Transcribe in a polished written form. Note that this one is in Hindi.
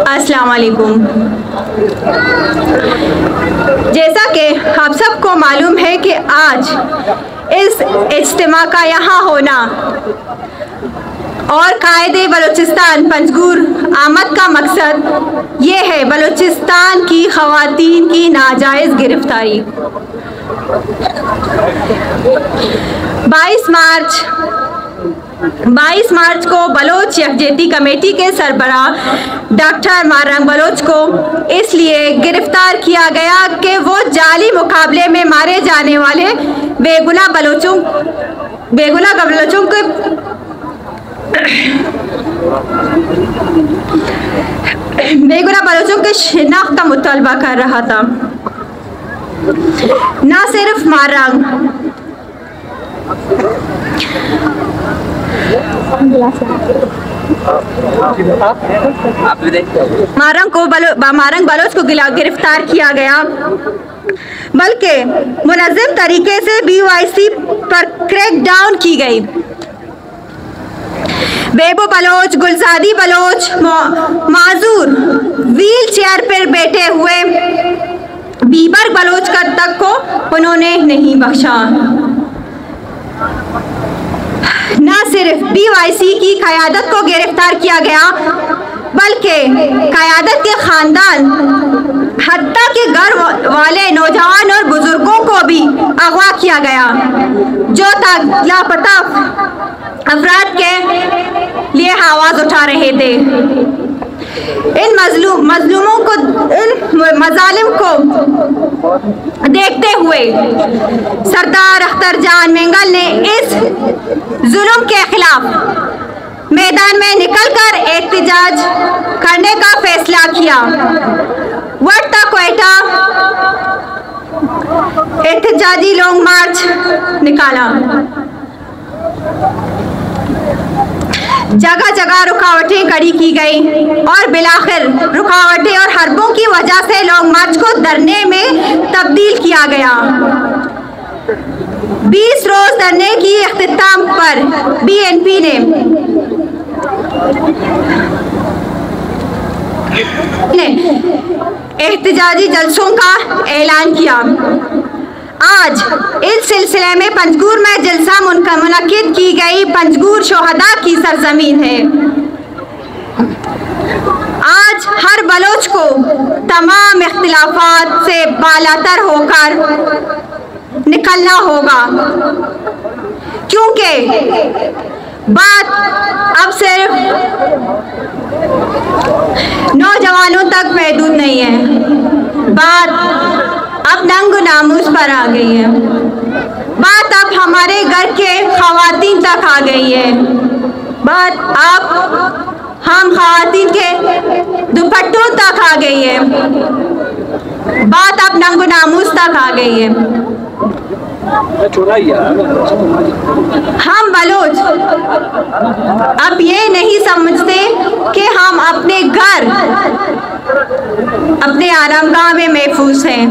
अस्सलाम वालेकुम। जैसा कि आप सबको मालूम है कि आज इस इज्तिमा का यहाँ होना और कायदे बलूचिस्तान पंजगूर आमद का मकसद ये है बलूचिस्तान की ख़वातीन की नाजायज़ गिरफ्तारी। 22 मार्च को बलोच यकजहती कमेटी के सरबराह डॉक्टर मारंग बलोच को इसलिए गिरफ्तार किया गया कि वो जाली मुकाबले में मारे जाने वाले बेगुनाह बलोचों के शिनाख्त का मुतालबा कर रहा था। न सिर्फ मारंग बलोच को गिरफ्तार किया गया, बल्कि मुनज़्ज़म तरीके से BYC पर क्रैकडाउन की गई। बेबो बलोच, गुलजादी बलोच, माजूर व्हील चेयर पर बैठे हुए बीबर बलोच का तक को उन्होंने नहीं बख्शा। न सिर्फ BYC की क़यादत को गिरफ्तार किया गया, बल्कि क़यादत के ख़ानदान हत्ता के घर वाले नौजवान और बुजुर्गों को भी अगवा किया गया, जो लापता अफराद के लिए आवाज़ उठा रहे थे। इन मजलूमों को, इन मजालिम को देखते हुए सरदार अख्तर जान मेंगल ने इस जुल्म के खिलाफ मैदान में निकलकर एहतजाज करने का फैसला किया। वर्ता क्वेटा एहतजाजी लॉन्ग मार्च निकाला। जगह जगह रुकावटें खड़ी की गई और बिलाखिर रुकावटें और हरबों की वजह से लॉन्ग मार्च को धरने में तब्दील किया गया। 20 रोज धरने की इख्तिताम पर BNP ने एहतजाजी जलसों का ऐलान किया। आज इस सिलसिले में पंजगूर में जलसा मुनक़िद की गई। पंजगूर शोहदा की सरजमीन है। आज हर बलोच को तमाम इख्तिलाफात से बालातर होकर निकलना होगा, क्योंकि बात अब सिर्फ नौजवानों तक महदूद नहीं है, बात अब नंग नामूस पर आ गई है, बात अब हमारे घर के ख़वातीन तक आ गई है, बात अब हम ख़वातीन के दुपट्टों तक आ गई है, बात अब नंग नामूस तक आ गई है। हम बलोच अब ये नहीं समझते कि हम अपने घर, अपने आरामगाह में महफूज हैं।